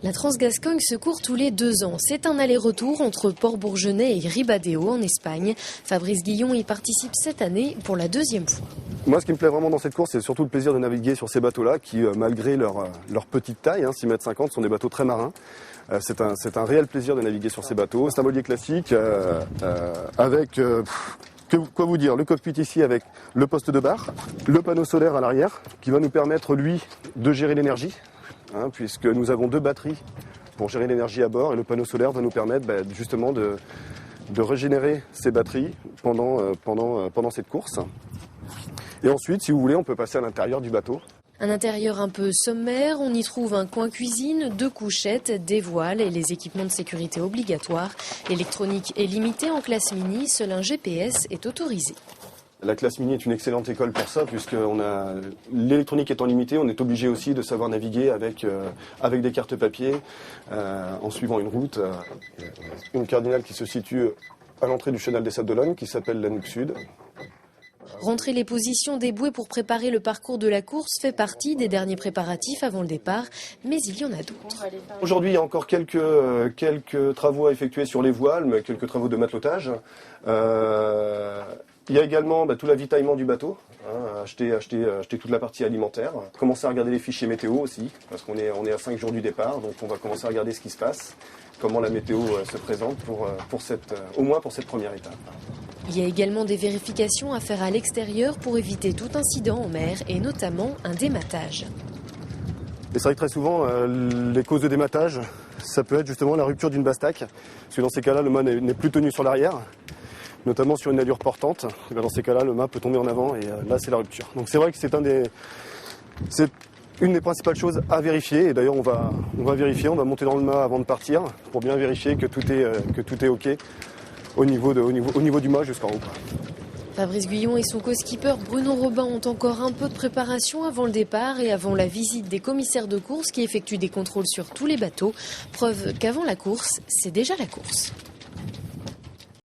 La Transgascogne se court tous les 2 ans. C'est un aller-retour entre Port-Bourgenais et Ribadeo en Espagne. Fabrice Guillon y participe cette année pour la 2e fois. Moi, ce qui me plaît vraiment dans cette course, c'est surtout le plaisir de naviguer sur ces bateaux-là qui, malgré leur petite taille, 6,50 m, sont des bateaux très marins. C'est un réel plaisir de naviguer sur ces bateaux. C'est un voilier classique avec... quoi vous dire, le cockpit ici avec le poste de barre, le panneau solaire à l'arrière qui va nous permettre, lui, de gérer l'énergie, puisque nous avons 2 batteries pour gérer l'énergie à bord et le panneau solaire va nous permettre justement de régénérer ces batteries pendant cette course. Et ensuite, si vous voulez, on peut passer à l'intérieur du bateau. Un intérieur un peu sommaire, on y trouve un coin cuisine, 2 couchettes, des voiles et les équipements de sécurité obligatoires. L'électronique est limitée en classe mini, seul un GPS est autorisé. La classe mini est une excellente école pour ça, puisque l'électronique étant limitée, on est obligé aussi de savoir naviguer avec des cartes papier, en suivant une route, une cardinale qui se situe à l'entrée du chenal des Sables d'Olonne, qui s'appelle la Nuque Sud. Rentrer les positions des bouées pour préparer le parcours de la course fait partie des derniers préparatifs avant le départ, mais il y en a d'autres. Aujourd'hui, il y a encore quelques travaux à effectuer sur les voiles, mais quelques travaux de matelotage. Il y a également tout l'avitaillement du bateau, acheter toute la partie alimentaire. Commencer à regarder les fichiers météo aussi, parce qu'on est à 5 jours du départ, donc on va commencer à regarder ce qui se passe, comment la météo se présente au moins pour cette première étape. Il y a également des vérifications à faire à l'extérieur pour éviter tout incident en mer et notamment un dématage. Et c'est vrai que très souvent, les causes de dématage, ça peut être justement la rupture d'une basse-taque, parce que dans ces cas-là, le mât n'est plus tenu sur l'arrière, notamment sur une allure portante. Et dans ces cas-là, le mât peut tomber en avant et là, c'est la rupture. Donc c'est vrai que c'est une des principales choses à vérifier. Et d'ailleurs, on va vérifier, on va monter dans le mât avant de partir pour bien vérifier que tout est OK au niveau du mât jusqu'en haut. Fabrice Guillon et son co-skipper Bruno Robin ont encore un peu de préparation avant le départ et avant la visite des commissaires de course qui effectuent des contrôles sur tous les bateaux. Preuve qu'avant la course, c'est déjà la course.